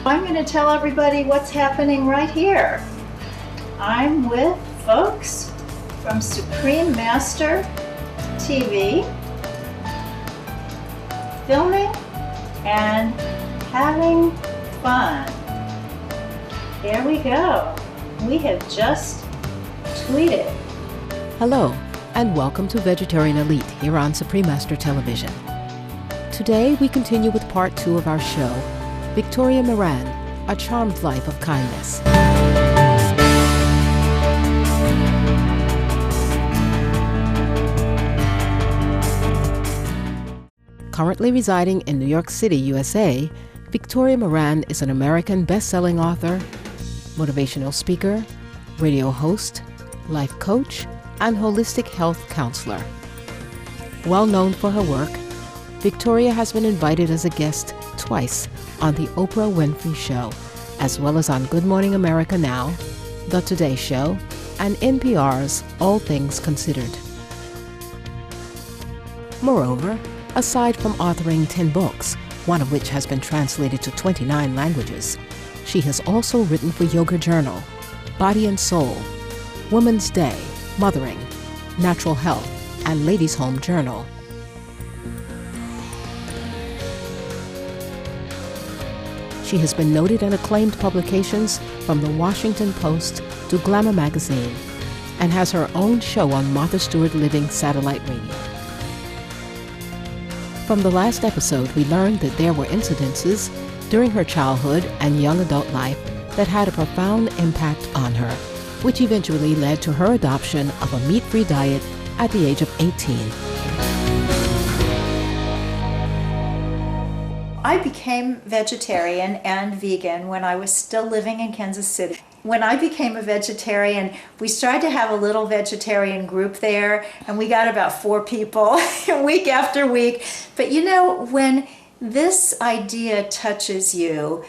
I'm going to tell everybody what's happening right here. I'm with folks from Supreme Master TV, filming and having fun. There we go. We have just tweeted. Hello, and welcome to Vegetarian Elite here on Supreme Master Television. Today we continue with part 2 of our show, Victoria Moran, A Charmed Life of Kindness. Currently residing in New York City, USA, Victoria Moran is an American best-selling author, motivational speaker, radio host, life coach, and holistic health counselor. Well known for her work, Victoria has been invited as a guest twice on The Oprah Winfrey Show, as well as on Good Morning America Now, The Today Show, and NPR's All Things Considered. Moreover, aside from authoring 10 books, one of which has been translated to 29 languages, she has also written for Yoga Journal, Body and Soul, Women's Day, Mothering, Natural Health, and Ladies' Home Journal. She has been noted in acclaimed publications from The Washington Post to Glamour magazine, and has her own show on Martha Stewart Living Satellite Radio. From the last episode, we learned that there were incidences during her childhood and young adult life that had a profound impact on her, which eventually led to her adoption of a meat-free diet at the age of 18. I became vegetarian and vegan when I was still living in Kansas City. When I became a vegetarian, we started to have a little vegetarian group there, and we got about 4 people week after week. But you know, when this idea touches you,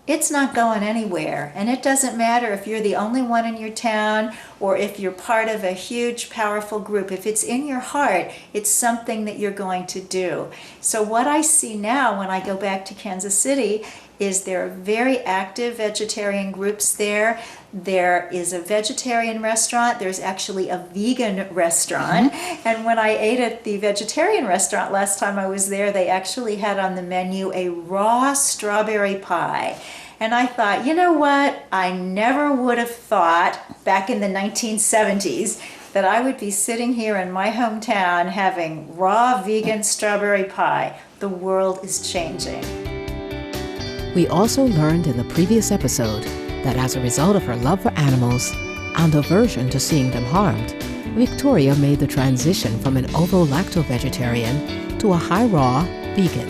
it's not going anywhere. And it doesn't matter if you're the only one in your town or if you're part of a huge, powerful group. If it's in your heart, it's something that you're going to do. So what I see now when I go back to Kansas City is there are very active vegetarian groups there. There is a vegetarian restaurant. There's actually a vegan restaurant. And when I ate at the vegetarian restaurant last time I was there, they actually had on the menu a raw strawberry pie. And I thought, you know what? I never would have thought back in the 1970s that I would be sitting here in my hometown having raw vegan strawberry pie. The world is changing. We also learned in the previous episode that as a result of her love for animals and aversion to seeing them harmed, Victoria made the transition from an ovo-lacto vegetarian to a high-raw vegan.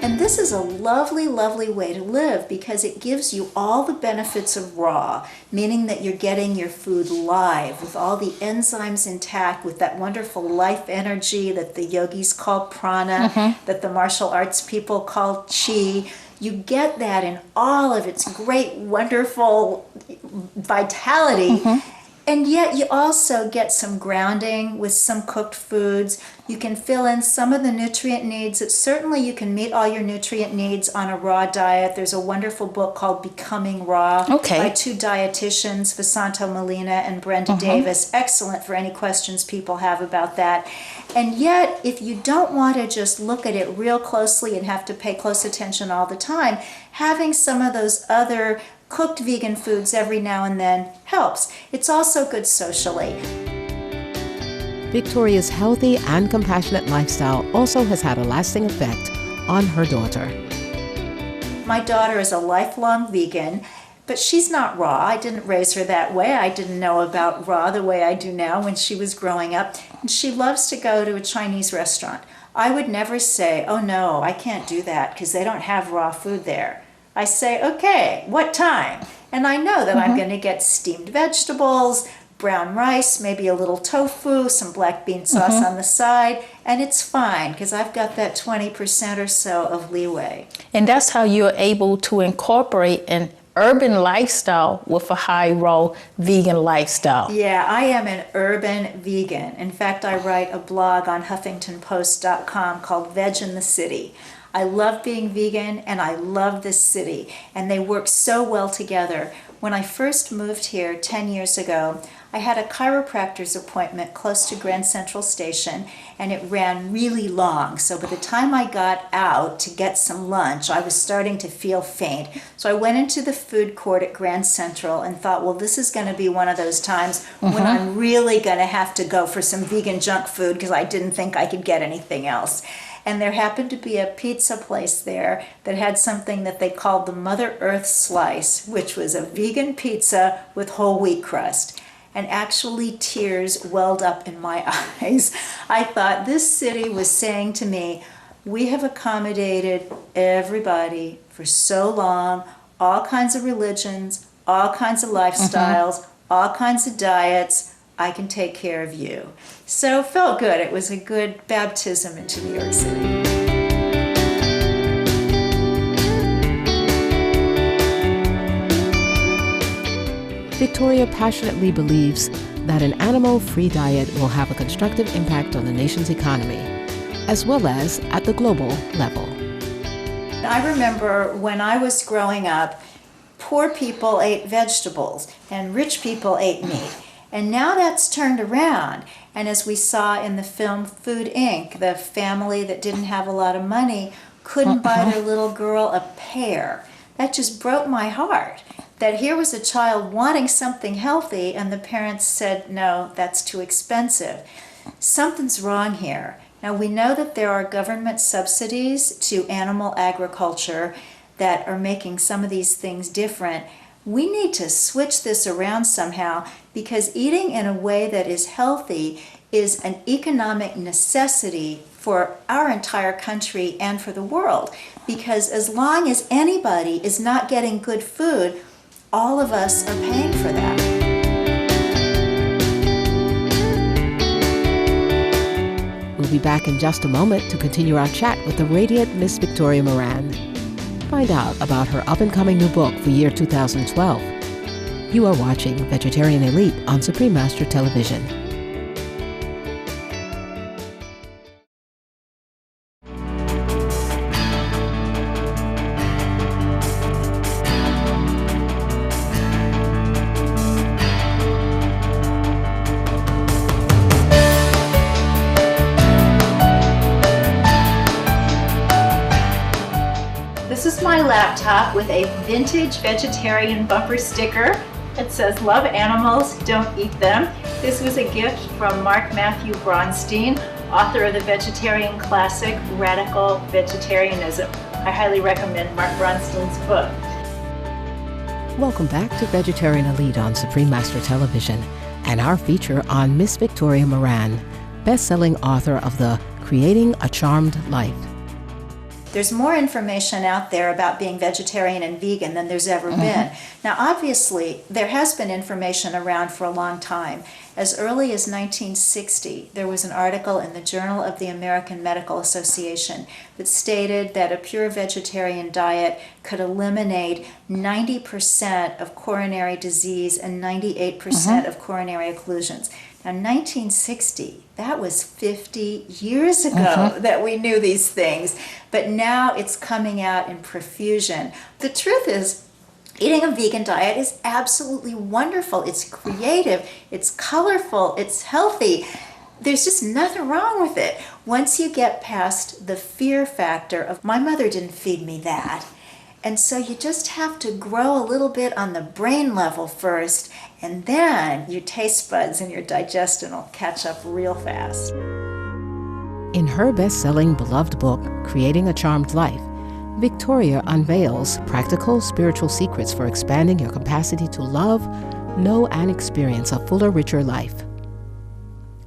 And this is a lovely, lovely way to live because it gives you all the benefits of raw, meaning that you're getting your food live with all the enzymes intact, with that wonderful life energy that the yogis call prana, that the martial arts people call chi. You get that in all of its great, wonderful vitality. And yet you also get some grounding with some cooked foods. You can fill in some of the nutrient needs. Certainly you can meet all your nutrient needs on a raw diet. There's a wonderful book called Becoming Raw by 2 dietitians, Vasanto Molina and Brenda Davis. Excellent for any questions people have about that. And yet, if you don't want to just look at it real closely and have to pay close attention all the time, having some of those other cooked vegan foods every now and then helps. It's also good socially. Victoria's healthy and compassionate lifestyle also has had a lasting effect on her daughter. My daughter is a lifelong vegan, but she's not raw. I didn't raise her that way. I didn't know about raw the way I do now when she was growing up. And she loves to go to a Chinese restaurant. I would never say, oh no, I can't do that because they don't have raw food there. I say, okay, what time? And I know that I'm going to get steamed vegetables, brown rice, maybe a little tofu, some black bean sauce on the side, and it's fine because I've got that 20% or so of leeway. And that's how you're able to incorporate an urban lifestyle with a high raw vegan lifestyle. Yeah, I am an urban vegan. In fact, I write a blog on HuffingtonPost.com called Veg in the City. I love being vegan and I love this city, and they work so well together. When I first moved here 10 years ago, I had a chiropractor's appointment close to Grand Central Station, and it ran really long. So by the time I got out to get some lunch, I was starting to feel faint. So I went into the food court at Grand Central and thought, well, this is going to be one of those times when I'm really going to have to go for some vegan junk food because I didn't think I could get anything else. And there happened to be a pizza place there that had something that they called the Mother Earth Slice, which was a vegan pizza with whole wheat crust. And actually tears welled up in my eyes. I thought this city was saying to me, we have accommodated everybody for so long, all kinds of religions, all kinds of lifestyles, all kinds of diets. I can take care of you. So it felt good. It was a good baptism into New York City. Victoria passionately believes that an animal-free diet will have a constructive impact on the nation's economy, as well as at the global level. I remember when I was growing up, poor people ate vegetables and rich people ate meat. And now that's turned around. And as we saw in the film Food Inc., the family that didn't have a lot of money couldn't buy their little girl a pear. That just broke my heart. That here was a child wanting something healthy and the parents said, no, that's too expensive. Something's wrong here. Now we know that there are government subsidies to animal agriculture that are making some of these things different. We need to switch this around somehow because eating in a way that is healthy is an economic necessity for our entire country and for the world. Because as long as anybody is not getting good food, all of us are paying for that. We'll be back in just a moment to continue our chat with the radiant Miss Victoria Moran. Find out about her up-and-coming new book for year 2012. You are watching Vegetarian Elite on Supreme Master Television. This is my laptop with a vintage vegetarian bumper sticker. It says, "Love animals, don't eat them." This was a gift from Mark Matthew Bronstein, author of the vegetarian classic, Radical Vegetarianism. I highly recommend Mark Bronstein's book. Welcome back to Vegetarian Elite on Supreme Master Television and our feature on Miss Victoria Moran, best-selling author of the Creating a Charmed Life. There's more information out there about being vegetarian and vegan than there's ever been. Now, obviously, there has been information around for a long time. As early as 1960, there was an article in the Journal of the American Medical Association that stated that a pure vegetarian diet could eliminate 90% of coronary disease and 98% of coronary occlusions. Now, 1960, that was 50 years ago that we knew these things, but now it's coming out in profusion. The truth is, eating a vegan diet is absolutely wonderful. It's creative, it's colorful, it's healthy. There's just nothing wrong with it. Once you get past the fear factor of, my mother didn't feed me that. And so you just have to grow a little bit on the brain level first, and then your taste buds and your digestion will catch up real fast. In her best-selling beloved book, Creating a Charmed Life, Victoria unveils practical spiritual secrets for expanding your capacity to love, know, and experience a fuller, richer life.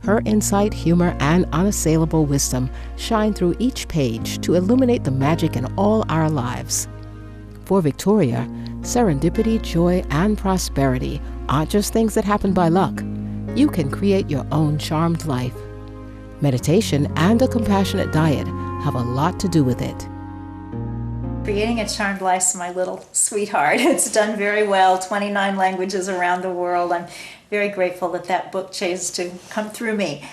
Her insight, humor, and unassailable wisdom shine through each page to illuminate the magic in all our lives. For Victoria, serendipity, joy, and prosperity aren't just things that happen by luck. You can create your own charmed life. Meditation and a compassionate diet have a lot to do with it. Creating a Charmed Life is my little sweetheart. It's done very well, 29 languages around the world. I'm very grateful that that book chose to come through me.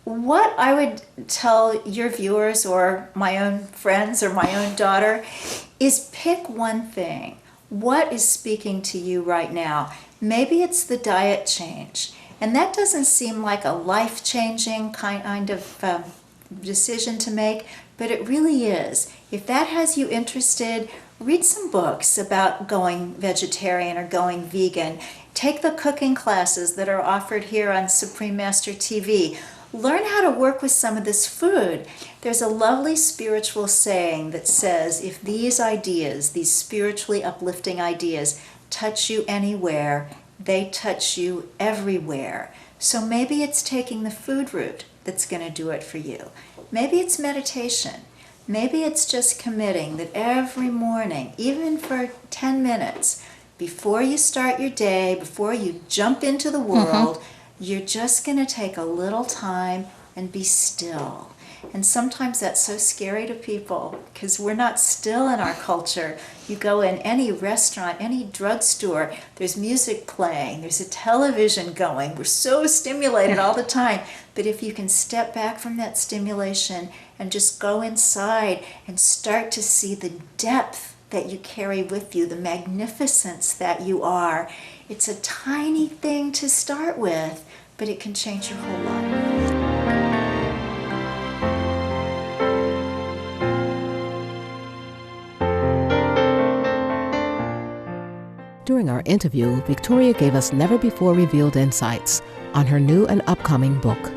What I would tell your viewers or my own friends or my own daughter is pick one thing. What is speaking to you right now? Maybe it's the diet change. And that doesn't seem like a life-changing kind of decision to make, but it really is. If that has you interested, read some books about going vegetarian or going vegan. Take the cooking classes that are offered here on Supreme Master TV. Learn how to work with some of this food. There's a lovely spiritual saying that says, if these ideas, these spiritually uplifting ideas, touch you anywhere, they touch you everywhere. So maybe it's taking the food route that's going to do it for you. Maybe it's meditation. Maybe it's just committing that every morning, even for 10 minutes, before you start your day, before you jump into the world, you're just going to take a little time and be still. And sometimes that's so scary to people because we're not still in our culture. You go in any restaurant, any drugstore, there's music playing, there's a television going. We're so stimulated all the time. But if you can step back from that stimulation and just go inside and start to see the depth that you carry with you, the magnificence that you are, it's a tiny thing to start with, but it can change your whole life. During our interview, Victoria gave us never-before-revealed insights on her new and upcoming book.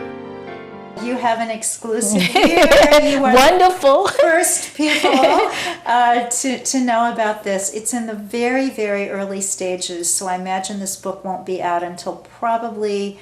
You have an exclusive here. You are Wonderful. the first people to know about this. It's in the very, very early stages, so I imagine this book won't be out until probably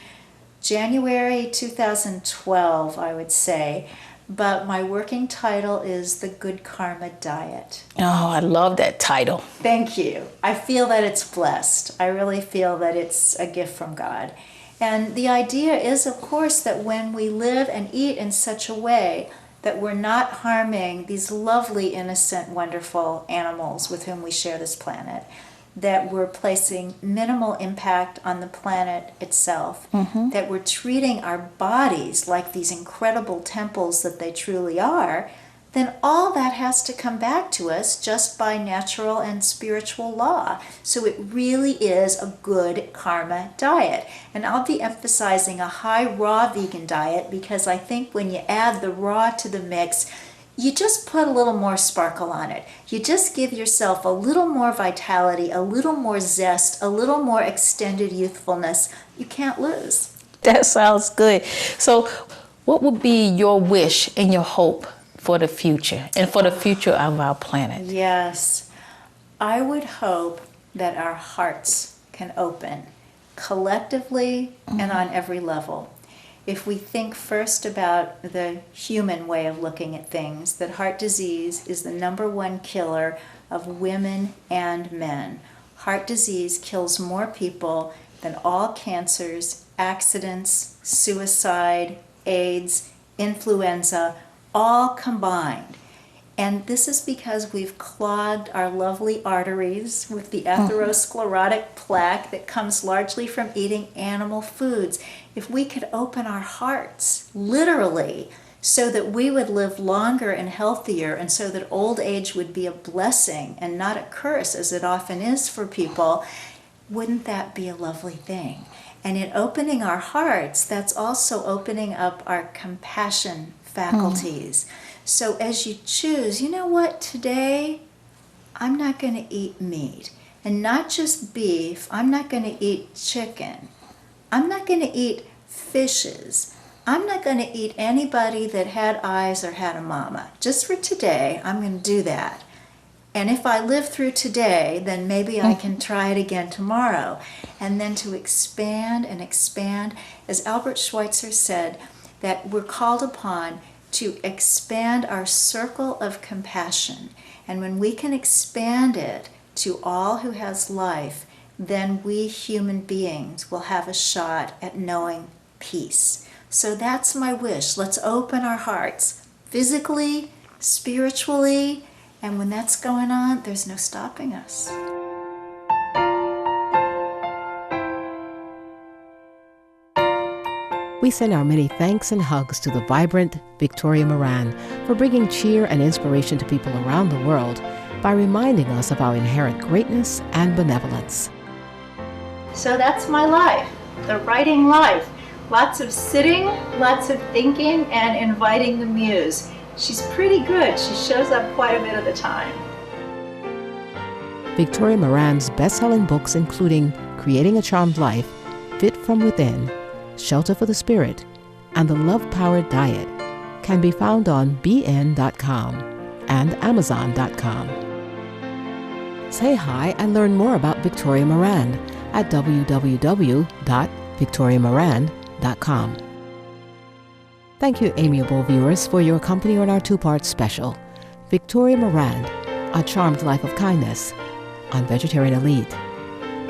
January 2012, I would say. But my working title is The Good Karma Diet. Oh, I love that title. Thank you. I feel that it's blessed. I really feel that it's a gift from God. And the idea is, of course, that when we live and eat in such a way that we're not harming these lovely, innocent, wonderful animals with whom we share this planet, that we're placing minimal impact on the planet itself, that we're treating our bodies like these incredible temples that they truly are, then all that has to come back to us just by natural and spiritual law. So it really is a good karma diet. And I'll be emphasizing a high raw vegan diet because I think when you add the raw to the mix, you just put a little more sparkle on it. You just give yourself a little more vitality, a little more zest, a little more extended youthfulness. You can't lose. That sounds good. So what would be your wish and your hope for the future and for the future of our planet? Yes. I would hope that our hearts can open collectively and on every level. If we think first about the human way of looking at things, that heart disease is the #1 killer of women and men. Heart disease kills more people than all cancers, accidents, suicide, AIDS, influenza, all combined. And this is because we've clogged our lovely arteries with the atherosclerotic plaque that comes largely from eating animal foods. If we could open our hearts, literally, so that we would live longer and healthier, and so that old age would be a blessing and not a curse, as it often is for people, wouldn't that be a lovely thing? And in opening our hearts, that's also opening up our compassion faculties. So as you choose, you know what, today I'm not going to eat meat. And not just beef, I'm not going to eat chicken. I'm not going to eat fishes. I'm not going to eat anybody that had eyes or had a mama. Just for today, I'm going to do that. And if I live through today, then maybe I can try it again tomorrow. And then to expand and expand, as Albert Schweitzer said, that we're called upon to expand our circle of compassion. And when we can expand it to all who has life, then we human beings will have a shot at knowing peace. So that's my wish. Let's open our hearts physically, spiritually, and when that's going on, there's no stopping us. We We send our many thanks and hugs to the vibrant Victoria Moran for bringing cheer and inspiration to people around the world by reminding us of our inherent greatness and benevolence. So that's my life, the writing life. Lots of sitting, lots of thinking, and inviting the muse. She's pretty good. She shows up quite a bit of the time. Victoria Moran's best-selling books, including Creating a Charmed Life, Fit from Within, Shelter for the Spirit, and The Love-Powered Diet, can be found on bn.com and amazon.com. Say hi and learn more about Victoria Moran at www.victoriamoran.com. Thank you, amiable viewers, for your company on our two-part special, Victoria Moran, A Charmed Life of Kindness, on Vegetarian Elite.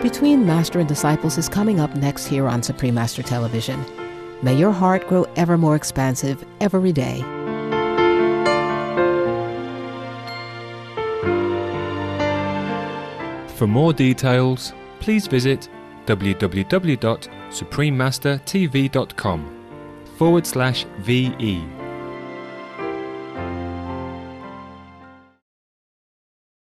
Between Master and Disciples is coming up next here on Supreme Master Television. May your heart grow ever more expansive every day. For more details, please visit www.suprememastertv.com/VE.